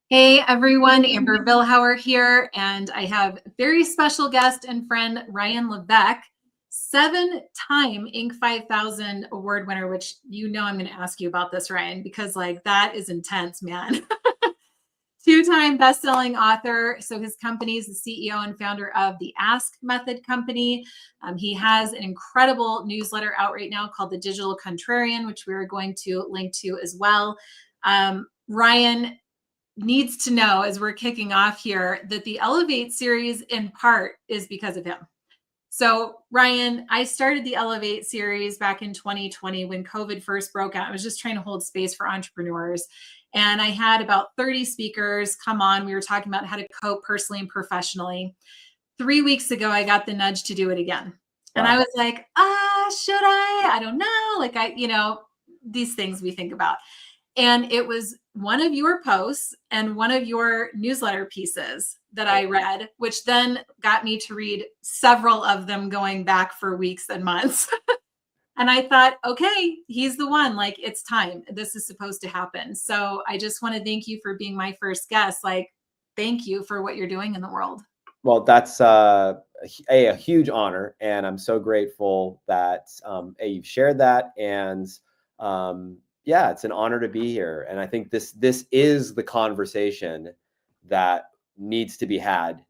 Hey everyone, Amber Vilhauer here, and I have very special guest and friend Ryan Levesque, 7-time Inc. 5000 award winner, which I'm going to ask you about this, Ryan, because that is intense, man. 2-time best-selling author. So his company is the CEO and founder of the Ask Method Company. He has an incredible newsletter out right now called The Digital Contrarian, which we are going to link to as well. Ryan needs to know, as we're kicking off here, that the Elevate series in part is because of him. So Ryan, I started the Elevate series back in 2020 when COVID first broke out. I was just trying to hold space for entrepreneurs. And I had about 30 speakers come on. We were talking about how to cope personally and professionally. 3 weeks ago, I got the nudge to do it again. Wow. And I was like, should I? I don't know. These things we think about. And it was one of your posts and one of your newsletter pieces that I read, which then got me to read several of them going back for weeks and months. And I thought, okay, he's the one. It's time. This is supposed to happen. So I just want to thank you for being my first guest. Thank you for what you're doing in the world. Well, that's a huge honor. And I'm so grateful that you've shared that. And yeah, it's an honor to be here. And I think this is the conversation that needs to be had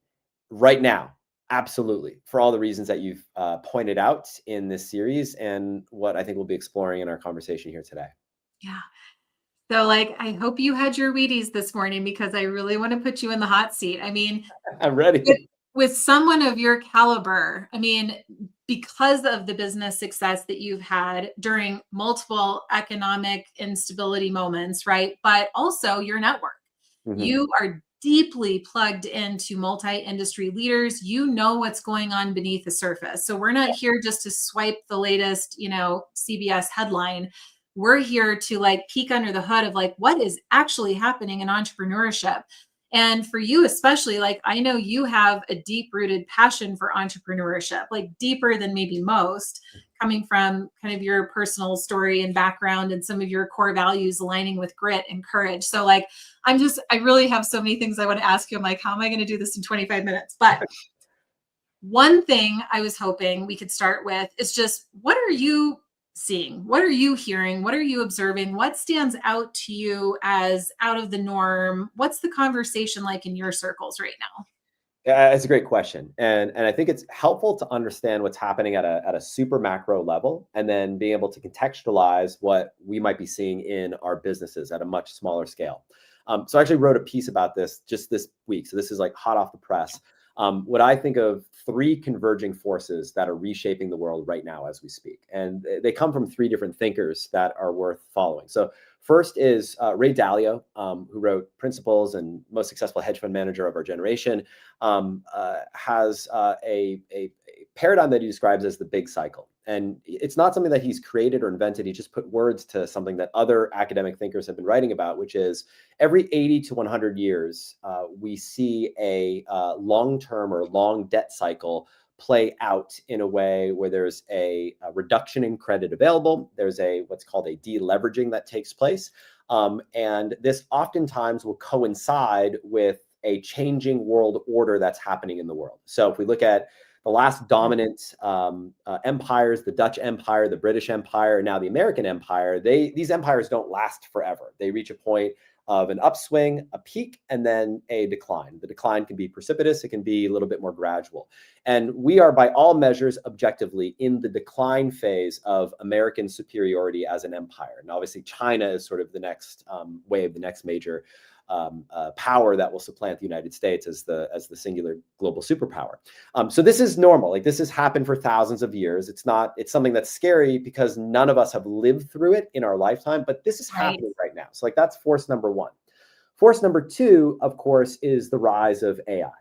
right now. Absolutely. For all the reasons that you've pointed out in this series and what I think we'll be exploring in our conversation here today. Yeah. So I hope you had your Wheaties this morning because I really want to put you in the hot seat. I mean, I'm ready. With someone of your caliber, because of the business success that you've had during multiple economic instability moments, right? But also your network. Mm-hmm. You are deeply plugged into multi-industry leaders. You know what's going on beneath the surface. So we're not here just to swipe the latest, CBS headline. We're here to peek under the hood of what is actually happening in entrepreneurship. And for you, especially, I know you have a deep rooted passion for entrepreneurship, deeper than maybe most, coming from kind of your personal story and background and some of your core values aligning with grit and courage. So I really have so many things I want to ask you. I'm how am I going to do this in 25 minutes? But one thing I was hoping we could start with is just, what are you seeing? What are you hearing? What are you observing? What stands out to you as out of the norm? What's the conversation like in your circles right now? Yeah, it's a great question. And I think it's helpful to understand what's happening at a super macro level, and then being able to contextualize what we might be seeing in our businesses at a much smaller scale. So I actually wrote a piece about this just this week. So this is hot off the press. What I think of 3 converging forces that are reshaping the world right now as we speak. And they come from 3 different thinkers that are worth following. So first is Ray Dalio, who wrote Principles and Most Successful Hedge Fund Manager of Our Generation, has a paradigm that he describes as the big cycle. And it's not something that he's created or invented. He just put words to something that other academic thinkers have been writing about, which is every 80 to 100 years, we see a long-term or long debt cycle play out in a way where there's a reduction in credit available. There's what's called a deleveraging that takes place. And this oftentimes will coincide with a changing world order that's happening in the world. So if we look at the last dominant empires, the Dutch Empire, the British Empire, and now the American Empire, these empires don't last forever. They reach a point of an upswing, a peak, and then a decline. The decline can be precipitous. It can be a little bit more gradual. And we are, by all measures, objectively in the decline phase of American superiority as an empire. And obviously, China is sort of the next wave, the next major power that will supplant the United States as the singular global superpower. So this is normal. This has happened for thousands of years. It's something that's scary because none of us have lived through it in our lifetime, but this is happening right now. So that's force number 1. Force number 2, of course, is the rise of AI.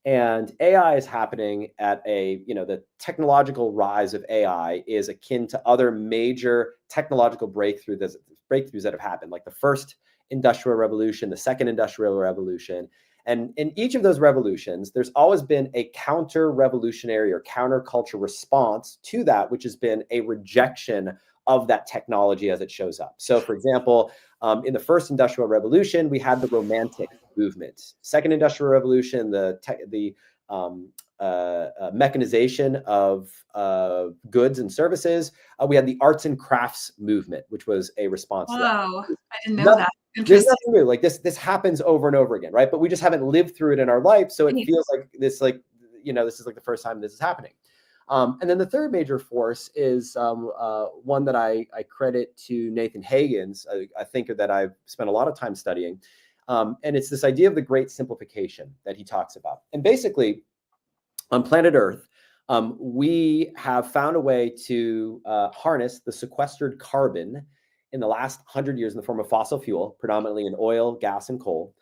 And AI is happening at the technological rise of AI is akin to other major technological breakthroughs that have happened, like the first Industrial Revolution, the second Industrial Revolution. And in each of those revolutions, there's always been a counter-revolutionary or counterculture response to that, which has been a rejection of that technology as it shows up. So, for example, in the first industrial revolution, we had the Romantic movement. Second industrial revolution, the mechanization of goods and services. We had the arts and crafts movement, which was a response to that. Oh, I didn't know that. There's nothing new. Like this happens over and over again, right? But we just haven't lived through it in our life, so it feels like this, like, you know, this is like the first time this is happening. And then the third major force is one that I credit to Nathan Hagen's, a thinker that I've spent a lot of time studying. And it's this idea of the great simplification that he talks about. And basically, on planet Earth, we have found a way to harness the sequestered carbon in the last 100 years in the form of fossil fuel, predominantly in oil, gas, and coal,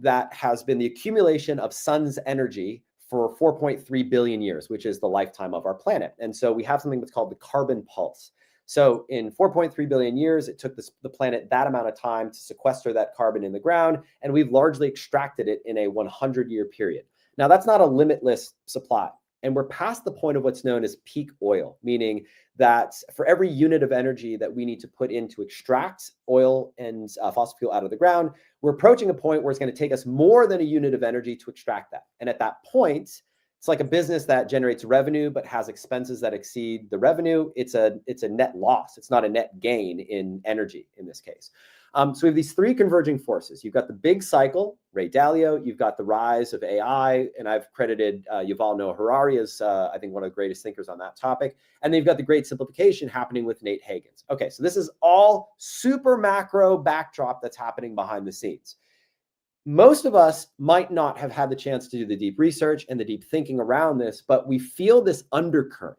that has been the accumulation of sun's energy for 4.3 billion years, which is the lifetime of our planet. And so we have something that's called the carbon pulse. So in 4.3 billion years, it took the planet that amount of time to sequester that carbon in the ground, and we've largely extracted it in a 100-year period. Now, that's not a limitless supply. And we're past the point of what's known as peak oil, meaning that for every unit of energy that we need to put in to extract oil and fossil fuel out of the ground, we're approaching a point where it's going to take us more than a unit of energy to extract that. And at that point, it's like a business that generates revenue but has expenses that exceed the revenue. It's a net loss. It's not a net gain in energy in this case. So we have these three converging forces. You've got the big cycle, Ray Dalio. You've got the rise of AI, and I've credited Yuval Noah Harari as, I think, one of the greatest thinkers on that topic. And then you've got the great simplification happening with Nate Hagens. Okay, so this is all super macro backdrop that's happening behind the scenes. Most of us might not have had the chance to do the deep research and the deep thinking around this, but we feel this undercurrent.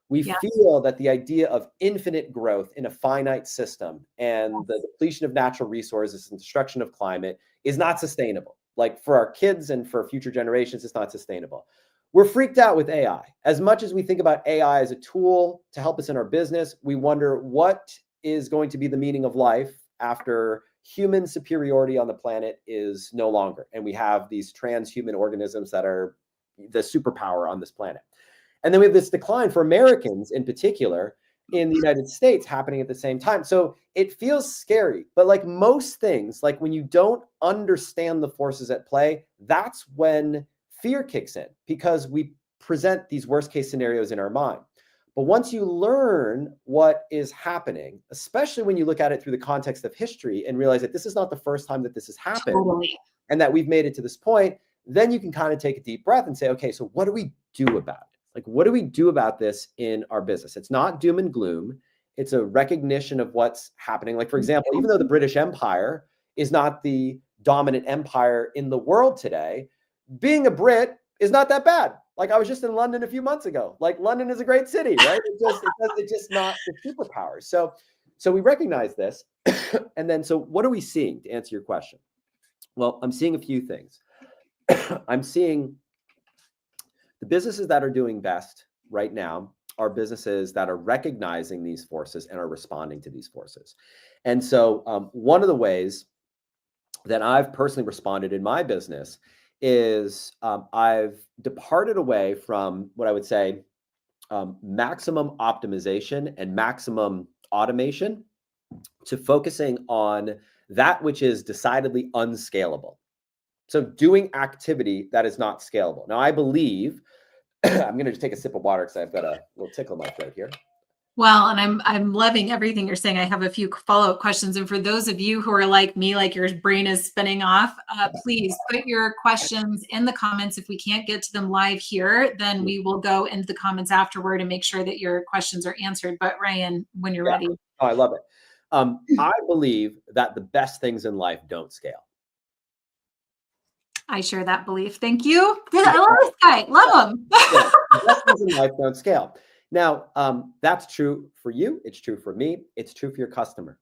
We feel that the idea of infinite growth in a finite system and the depletion of natural resources and destruction of climate is not sustainable. Like for our kids and for future generations, it's not sustainable. We're freaked out with AI. As much as we think about AI as a tool to help us in our business, we wonder what is going to be the meaning of life after human superiority on the planet is no longer. And we have these transhuman organisms that are the superpower on this planet. And then we have this decline for Americans in particular in the United States happening at the same time. So it feels scary, but like most things, like when you don't understand the forces at play, that's when fear kicks in, because we present these worst case scenarios in our mind. But once you learn what is happening, especially when you look at it through the context of history and realize that this is not the first time that this has happened, and that we've made it to this point, then you can kind of take a deep breath and say, okay, so what do we do about it? Like, what do we do about this in our business? It's not doom and gloom. It's a recognition of what's happening. Like, for example, even though the British Empire is not the dominant empire in the world today, being a Brit is not that bad. Like, I was just in London a few months ago. Like, London is a great city, right? It's just not the superpower. So we recognize this. And then, so what are we seeing, to answer your question? Well, I'm seeing a few things. I'm seeing the businesses that are doing best right now are businesses that are recognizing these forces and are responding to these forces. And so one of the ways that I've personally responded in my business is I've departed away from what I would say maximum optimization and maximum automation to focusing on that which is decidedly unscalable. So doing activity that is not scalable. Now, I believe, I'm going to just take a sip of water because I've got a little tickle in my throat here. Well, and I'm loving everything you're saying. I have a few follow-up questions. And for those of you who are like me, like your brain is spinning off, please put your questions in the comments. If we can't get to them live here, then we will go into the comments afterward and make sure that your questions are answered. But Ryan, when you're ready. Oh, I love it. I believe that the best things in life don't scale. I share that belief. Thank you. I love this guy. Love him. The best things in life don't scale. Now, that's true for you. It's true for me. It's true for your customer.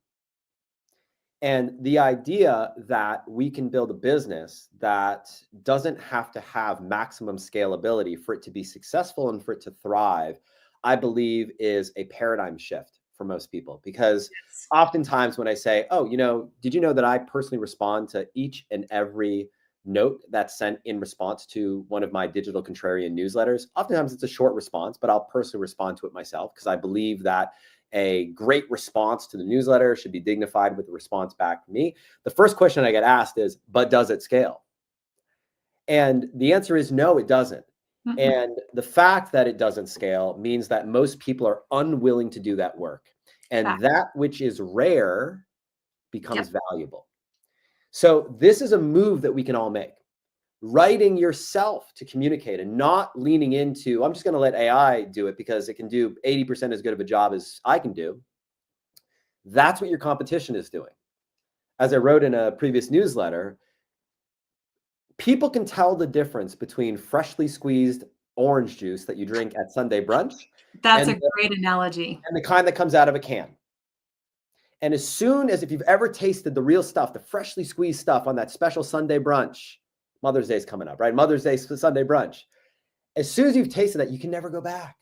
And the idea that we can build a business that doesn't have to have maximum scalability for it to be successful and for it to thrive, I believe is a paradigm shift for most people. Because oftentimes when I say, oh, did you know that I personally respond to each and every note that's sent in response to one of my digital contrarian newsletters. Oftentimes it's a short response, but I'll personally respond to it myself because I believe that a great response to the newsletter should be dignified with a response back from me. The first question I get asked is, but does it scale? And the answer is no, it doesn't. Mhm. And the fact that it doesn't scale means that most people are unwilling to do that work. And Fact. that which is rare becomes Yep. valuable. So this is a move that we can all make. Writing yourself to communicate and not leaning into, I'm just going to let AI do it because it can do 80% as good of a job as I can do. That's what your competition is doing. As I wrote in a previous newsletter, people can tell the difference between freshly squeezed orange juice that you drink at Sunday brunch That's and a great analogy. the kind that comes out of a can. And as soon as, if you've ever tasted the real stuff, the freshly squeezed stuff on that special Sunday brunch, Mother's Day is coming up, right? Mother's Day Sunday brunch. As soon as you've tasted that, you can never go back.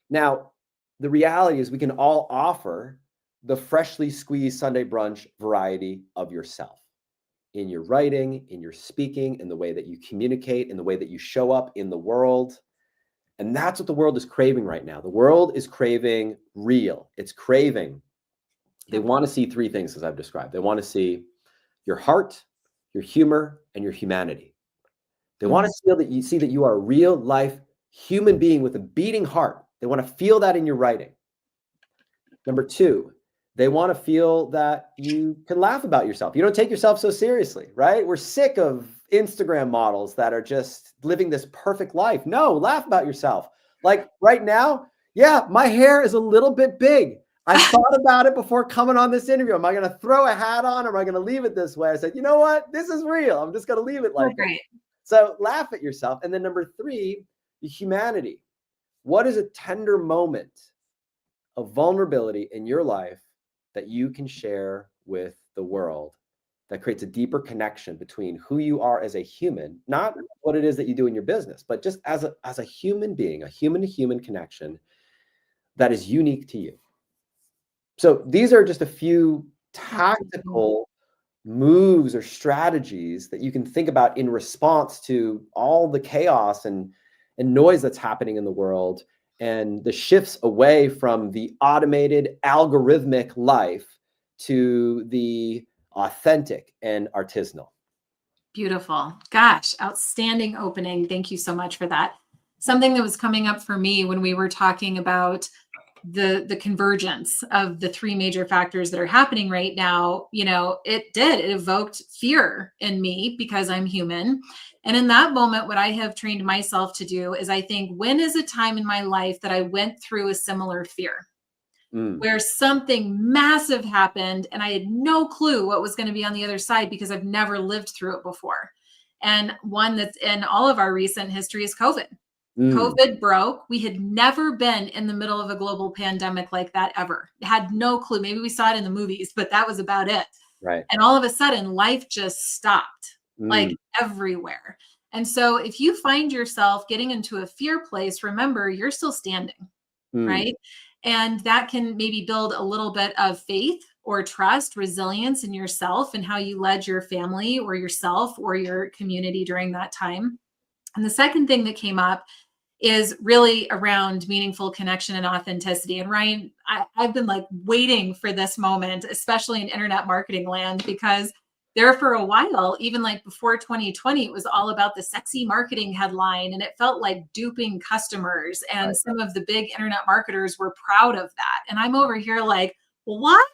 Now, the reality is we can all offer the freshly squeezed Sunday brunch variety of yourself in your writing, in your speaking, in the way that you communicate, in the way that you show up in the world. And that's what the world is craving right now. The world is craving real. It's craving. They want to see three things, as I've described. They want to see your heart, your humor, and your humanity. They want to see that you are a real life human being with a beating heart. They want to feel that in your writing. Number two, they want to feel that you can laugh about yourself. You don't take yourself so seriously, right? We're sick of Instagram models that are just living this perfect life. No, laugh about yourself. Like right now, yeah, my hair is a little bit big. I thought about it before coming on this interview. Am I going to throw a hat on or am I going to leave it this way? I said, you know what? This is real. I'm just going to leave it like this. So laugh at yourself. And then number three, the humanity. What is a tender moment of vulnerability in your life that you can share with the world that creates a deeper connection between who you are as a human, not what it is that you do in your business, but just as a human being, a human to human connection that is unique to you. So these are just a few tactical moves or strategies that you can think about in response to all the chaos and noise that's happening in the world and the shifts away from the automated algorithmic life to the authentic and artisanal. Beautiful. Gosh, outstanding opening. Thank you so much for that. Something that was coming up for me when we were talking about the convergence of the three major factors that are happening right now, it evoked fear in me because I'm human. And in that moment, what I have trained myself to do is I think, when is a time in my life that I went through a similar fear? Where something massive happened and I had no clue what was going to be on the other side because I've never lived through it before. And one that's in all of our recent history is COVID. COVID broke. We had never been in the middle of a global pandemic like that ever. Had no clue. Maybe we saw it in the movies, but that was about it. Right. And all of a sudden, life just stopped, like everywhere. And so if you find yourself getting into a fear place, remember, you're still standing, right? And that can maybe build a little bit of faith or trust, resilience in yourself and how you led your family or yourself or your community during that time. And the second thing that came up is really around meaningful connection and authenticity. And Ryan, I've been like waiting for this moment, especially in internet marketing land, because there for a while, even like before 2020, it was all about the sexy marketing headline and it felt like duping customers. And some of the big internet marketers were proud of that. And I'm over here like, what?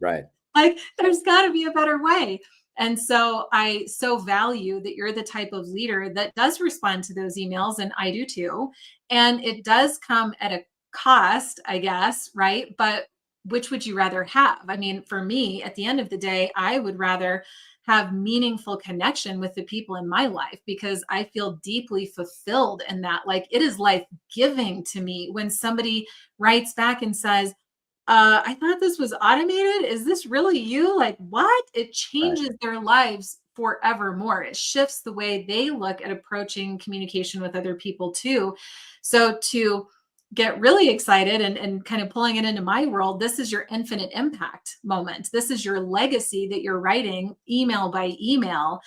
Right. Like, there's got to be a better way. And so I so value that you're the type of leader that does respond to those emails, and I do too. And it does come at a cost, I guess, right? But which would you rather have? I mean, for me, at the end of the day, I would rather have meaningful connection with the people in my life because I feel deeply fulfilled in that. Like, it is life giving to me when somebody writes back and says, I thought this was automated. Is this really you? Like, what? It changes their lives forevermore. It shifts the way they look at approaching communication with other people too. So to get really excited and kind of pulling it into my world, this is your infinite impact moment. This is your legacy that you're writing email by email.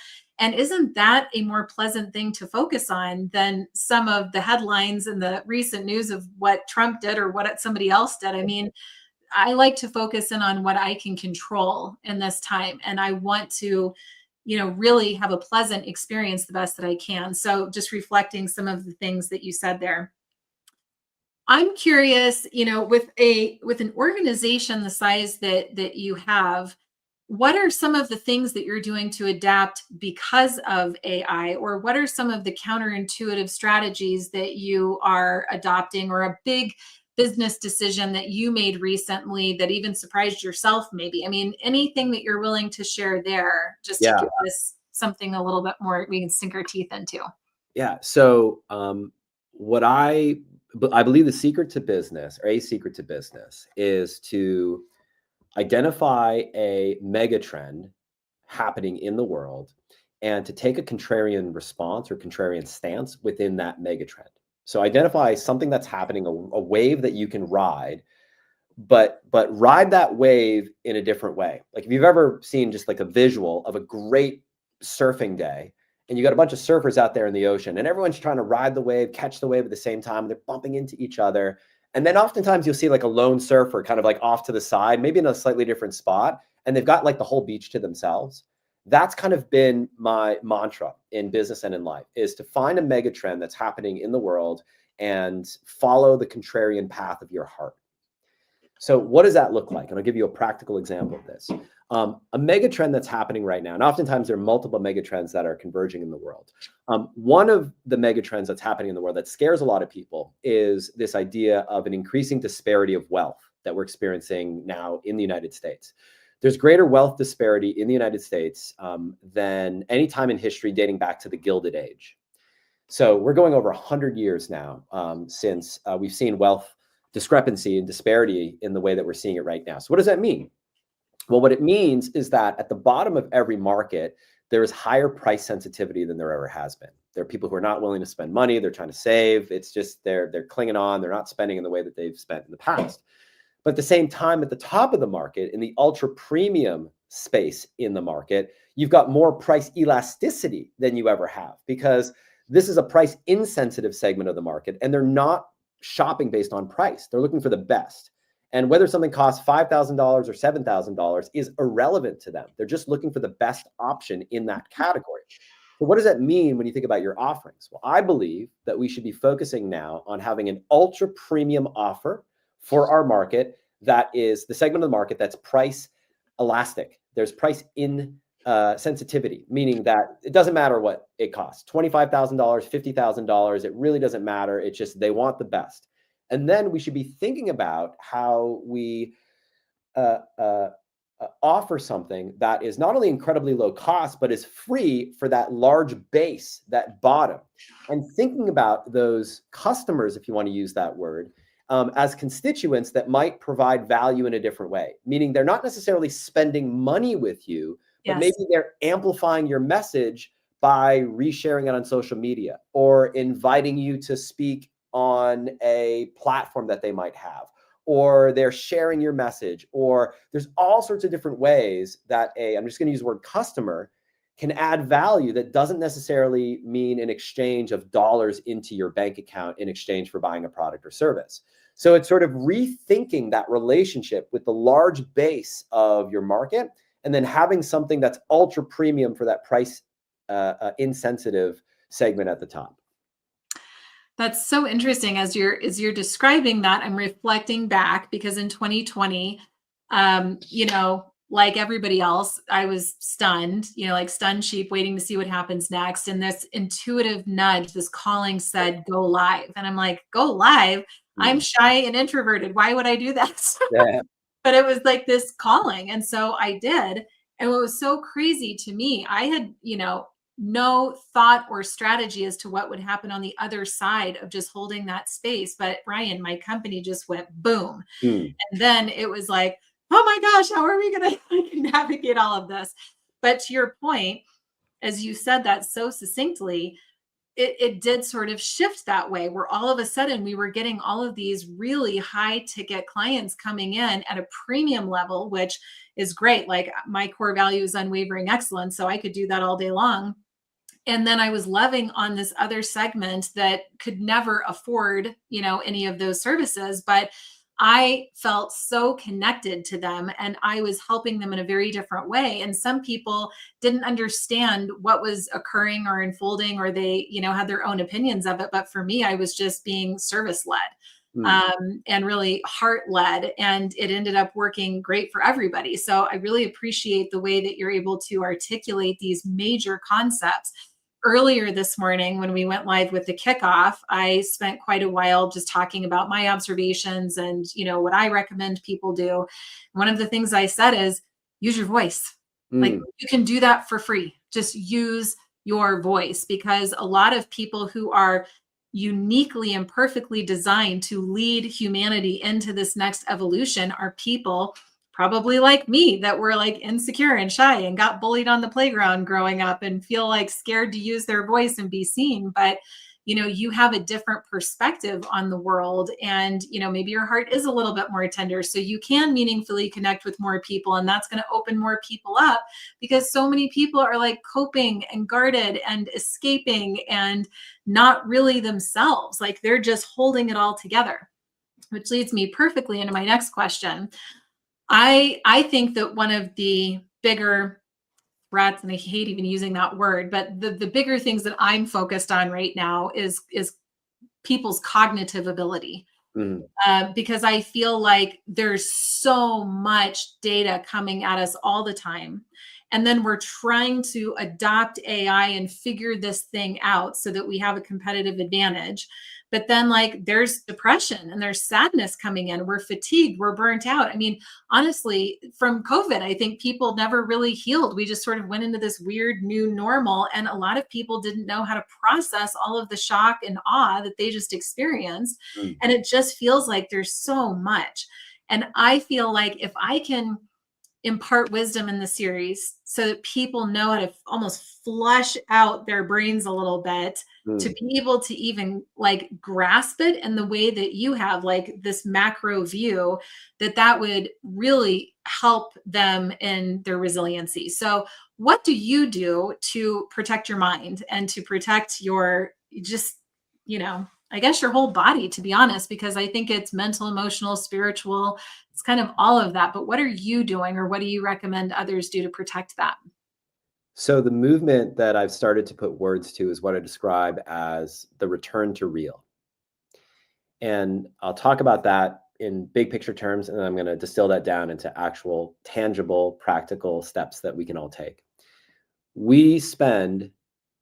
And isn't that a more pleasant thing to focus on than some of the headlines and the recent news of what Trump did or what somebody else did? I mean, I like to focus in on what I can control in this time. And I want to, really have a pleasant experience the best that I can. So just reflecting some of the things that you said there. I'm curious, with an organization the size that you have, what are some of the things that you're doing to adapt because of AI, or what are some of the counterintuitive strategies that you are adopting, or a big business decision that you made recently that even surprised yourself, maybe? I mean, anything that you're willing to share there, just to Yeah. give us something a little bit more we can sink our teeth into. Yeah. So, what I believe the secret to business, or a secret to business, is to identify a mega trend happening in the world and to take a contrarian response or contrarian stance within that mega trend. So identify something that's happening, a wave that you can ride, but ride that wave in a different way. Like if you've ever seen just like a visual of a great surfing day, and you got a bunch of surfers out there in the ocean, and everyone's trying to ride the wave, catch the wave at the same time, and they're bumping into each other. And then oftentimes you'll see like a lone surfer kind of like off to the side, maybe in a slightly different spot, and they've got like the whole beach to themselves. That's kind of been my mantra in business and in life, is to find a mega trend that's happening in the world and follow the contrarian path of your heart. So what does that look like? And I'll give you a practical example of this. A mega trend that's happening right now, and oftentimes there are multiple mega trends that are converging in the world. One of the mega trends that's happening in the world that scares a lot of people is this idea of an increasing disparity of wealth that we're experiencing now in the United States. There's greater wealth disparity in the United States than any time in history dating back to the Gilded Age. So we're going over 100 years now since we've seen wealth discrepancy and disparity in the way that we're seeing it right now. So what does that mean? Well, what it means is that at the bottom of every market, there is higher price sensitivity than there ever has been. There are people who are not willing to spend money. They're trying to save. It's just they're clinging on. They're not spending in the way that they've spent in the past. But at the same time, at the top of the market, in the ultra premium space in the market, you've got more price elasticity than you ever have, because this is a price insensitive segment of the market, and they're not shopping based on price. They're looking for the best. And whether something costs $5,000 or $7,000 is irrelevant to them. They're just looking for the best option in that category. So what does that mean when you think about your offerings? Well, I believe that we should be focusing now on having an ultra premium offer for our market that is the segment of the market that's price elastic. There's price sensitivity, meaning that it doesn't matter what it costs, $25,000, $50,000, it really doesn't matter. It's just they want the best. And then we should be thinking about how we offer something that is not only incredibly low cost, but is free for that large base, that bottom. And thinking about those customers, if you want to use that word, as constituents that might provide value in a different way, meaning they're not necessarily spending money with you, but maybe they're amplifying your message by resharing it on social media or inviting you to speak on a platform that they might have, or they're sharing your message, or there's all sorts of different ways that I'm just going to use the word customer, can add value that doesn't necessarily mean an exchange of dollars into your bank account in exchange for buying a product or service. So it's sort of rethinking that relationship with the large base of your market, and then having something that's ultra premium for that price insensitive segment at the top. That's so interesting. As you're describing that, I'm reflecting back, because in 2020, like everybody else, I was stunned, like stunned sheep waiting to see what happens next. And this intuitive nudge, this calling said, go live. And I'm like, go live? I'm shy and introverted. Why would I do that? Yeah. But it was like this calling. And so I did. And what was so crazy to me, I had, no thought or strategy as to what would happen on the other side of just holding that space. But Ryan, my company just went boom. And then it was like, oh my gosh, how are we going to navigate all of this? But to your point, as you said that so succinctly, it did sort of shift that way, where all of a sudden we were getting all of these really high ticket clients coming in at a premium level, which is great. Like my core value is unwavering excellence. So I could do that all day long. And then I was loving on this other segment that could never afford, any of those services, but I felt so connected to them and I was helping them in a very different way. And some people didn't understand what was occurring or unfolding, or they, had their own opinions of it. But for me, I was just being service led. Mm. And really heart led. And it ended up working great for everybody. So I really appreciate the way that you're able to articulate these major concepts. Earlier this morning, when we went live with the kickoff, I spent quite a while just talking about my observations and, what I recommend people do. One of the things I said is use your voice. Like, you can do that for free. Just use your voice, because a lot of people who are uniquely and perfectly designed to lead humanity into this next evolution are people probably like me that were like insecure and shy and got bullied on the playground growing up and feel like scared to use their voice and be seen. But you have a different perspective on the world, and maybe your heart is a little bit more tender, so you can meaningfully connect with more people, and that's going to open more people up, because so many people are like coping and guarded and escaping and not really themselves, like they're just holding it all together. Which leads me perfectly into my next question. I think that one of the bigger threats, and I hate even using that word, but the bigger things that I'm focused on right now is people's cognitive ability. Mm. Because I feel like there's so much data coming at us all the time. And then we're trying to adopt AI and figure this thing out so that we have a competitive advantage. But then, like, there's depression and there's sadness coming in. We're fatigued, we're burnt out. I mean, honestly, from COVID, I think people never really healed. We just sort of went into this weird new normal. And a lot of people didn't know how to process all of the shock and awe that they just experienced. Mm. And it just feels like there's so much. And I feel like if I can impart wisdom in the series so that people know how to almost flush out their brains a little bit, to be able to even like grasp it in the way that you have, like this macro view, that would really help them in their resiliency. So what do you do to protect your mind and to protect your just, I guess your whole body, to be honest, because I think it's mental, emotional, spiritual, it's kind of all of that. But what are you doing, or what do you recommend others do to protect that? So the movement that I've started to put words to is what I describe as the return to real. And I'll talk about that in big picture terms, and then I'm going to distill that down into actual, tangible, practical steps that we can all take. We spend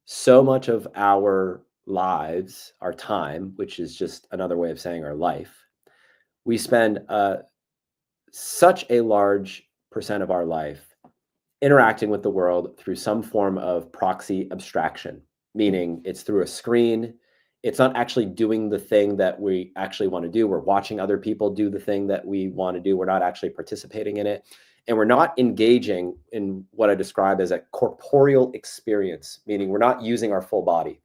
so much of our lives, our time, which is just another way of saying our life, we spend such a large percent of our life interacting with the world through some form of proxy abstraction, meaning it's through a screen. It's not actually doing the thing that we actually want to do. We're watching other people do the thing that we want to do. We're not actually participating in it. And we're not engaging in what I describe as a corporeal experience, meaning we're not using our full body.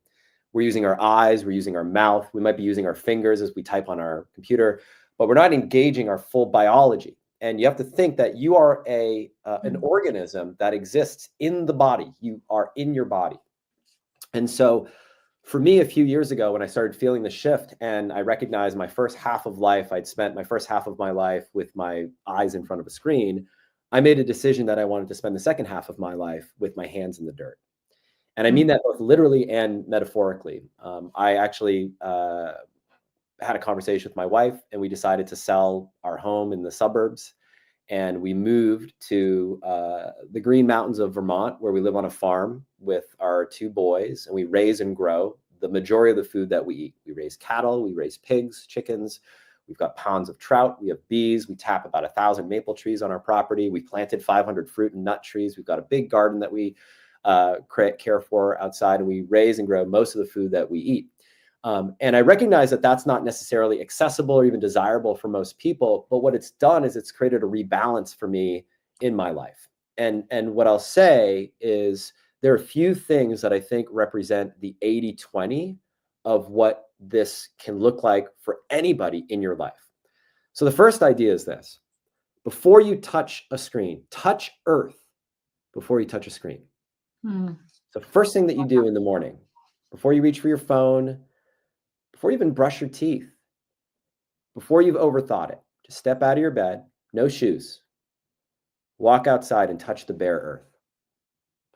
We're using our eyes, we're using our mouth. We might be using our fingers as we type on our computer, but we're not engaging our full biology. And you have to think that you are an organism that exists in the body. You are in your body. And so for me, a few years ago, when I started feeling the shift and I recognized my first half of life, I'd spent my first half of my life with my eyes in front of a screen, I made a decision that I wanted to spend the second half of my life with my hands in the dirt. And I mean that both literally and metaphorically. I actually had a conversation with my wife, and we decided to sell our home in the suburbs. And we moved to the Green Mountains of Vermont, where we live on a farm with our two boys, and we raise and grow the majority of the food that we eat. We raise cattle, we raise pigs, chickens. We've got ponds of trout. We have bees. We tap about 1,000 maple trees on our property. We planted 500 fruit and nut trees. We've got a big garden that we care for outside, and we raise and grow most of the food that we eat. And I recognize that that's not necessarily accessible or even desirable for most people, but what it's done is it's created a rebalance for me in my life. And what I'll say is there are a few things that I think represent the 80-20 of what this can look like for anybody in your life. So the first idea is this: before you touch a screen, touch earth before you touch a screen. So So first thing that you do in the morning, before you reach for your phone, before you even brush your teeth, before you've overthought it, just step out of your bed, no shoes, walk outside and touch the bare earth.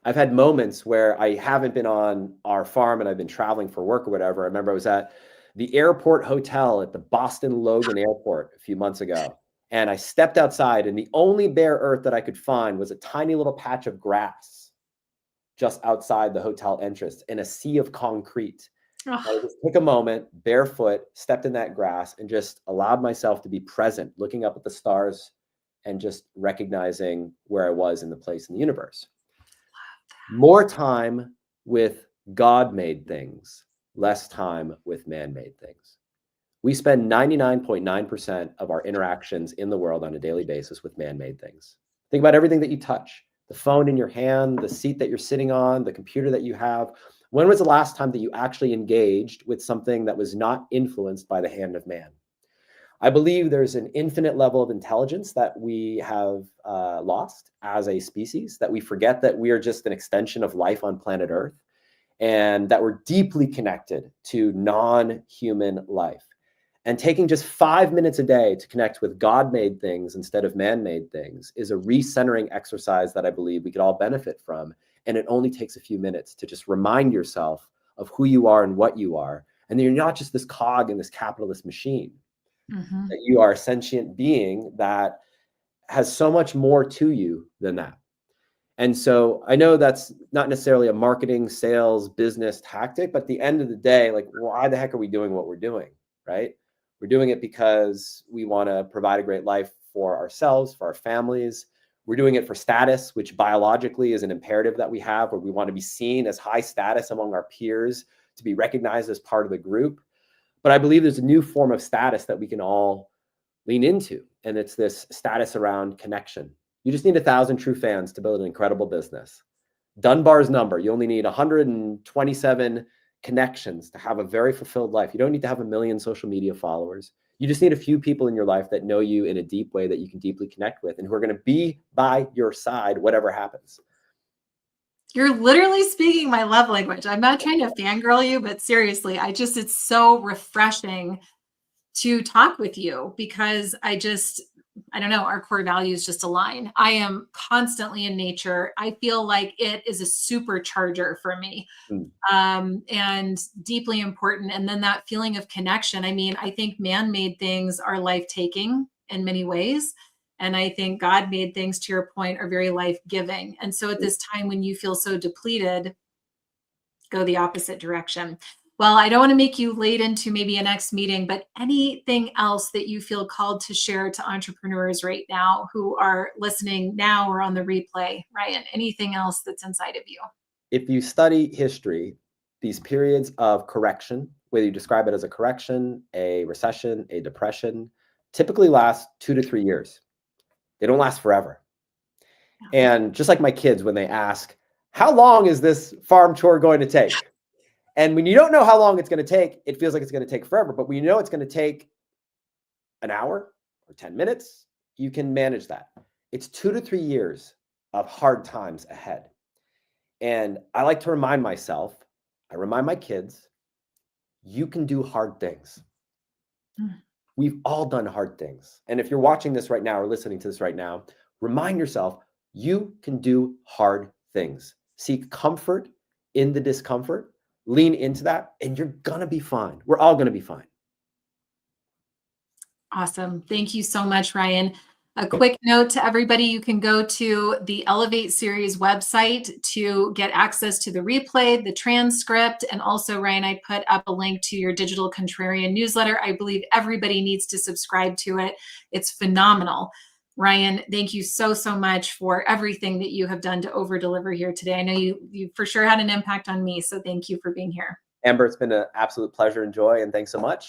I've had moments where I haven't been on our farm and I've been traveling for work or whatever. I remember I was at the airport hotel at the Boston Logan Airport a few months ago. And I stepped outside and the only bare earth that I could find was a tiny little patch of grass just outside the hotel entrance in a sea of concrete. I just took a moment, barefoot, stepped in that grass and just allowed myself to be present, looking up at the stars and just recognizing where I was in the place in the universe. More time with God-made things, less time with man-made things. We spend 99.9% of our interactions in the world on a daily basis with man-made things. Think about everything that you touch, the phone in your hand, the seat that you're sitting on, the computer that you have. When was the last time that you actually engaged with something that was not influenced by the hand of man? I believe there's an infinite level of intelligence that we have lost as a species, that we forget that we are just an extension of life on planet Earth, and that we're deeply connected to non-human life. And taking just 5 minutes a day to connect with God-made things instead of man-made things is a recentering exercise that I believe we could all benefit from. And it only takes a few minutes to just remind yourself of who you are and what you are. And that you're not just this cog in this capitalist machine. Mm-hmm. That you are a sentient being that has so much more to you than that. And so I know that's not necessarily a marketing, sales, business tactic, but at the end of the day, like, why the heck are we doing what we're doing, right? We're doing it because we want to provide a great life for ourselves, for our families. We're doing it for status, which biologically is an imperative that we have, where we want to be seen as high status among our peers, to be recognized as part of the group. But I believe there's a new form of status that we can all lean into, and it's this status around connection. You just need 1,000 true fans to build an incredible business. Dunbar's number, you only need 127 connections to have a very fulfilled life. You don't need to have 1 million social media followers. You just need a few people in your life that know you in a deep way that you can deeply connect with and who are going to be by your side, whatever happens. You're literally speaking my love language. I'm not trying to fangirl you, but seriously, it's so refreshing to talk with you because I don't know, our core values just align. I am constantly in nature. I feel like it is a supercharger for me, and deeply important. And then that feeling of connection. I mean, I think man-made things are life-taking in many ways. And I think God-made things, to your point, are very life-giving. And so at this time when you feel so depleted, go the opposite direction. Well, I don't want to make you late into maybe a next meeting, but anything else that you feel called to share to entrepreneurs right now who are listening now or on the replay, Ryan, anything else that's inside of you? If you study history, these periods of correction, whether you describe it as a correction, a recession, a depression, typically last 2 to 3 years. They don't last forever. And just like my kids, when they ask, how long is this farm chore going to take? And when you don't know how long it's going to take, it feels like it's going to take forever. But when you know it's going to take an hour or 10 minutes, you can manage that. It's 2 to 3 years of hard times ahead. And I like to remind myself, I remind my kids, you can do hard things. We've all done hard things. And if you're watching this right now or listening to this right now, remind yourself, you can do hard things. Seek comfort in the discomfort, lean into that, and you're going to be fine. We're all going to be fine. Awesome. Thank you so much, Ryan. A quick note to everybody, you can go to the Elevate series website to get access to the replay, the transcript, and also, Ryan, I put up a link to your Digital Contrarian newsletter. I believe everybody needs to subscribe to it. It's phenomenal. Ryan, thank you so much for everything that you have done to over-deliver here today. I know you for sure had an impact on me, so thank you for being here. Amber, it's been an absolute pleasure and joy, and thanks so much.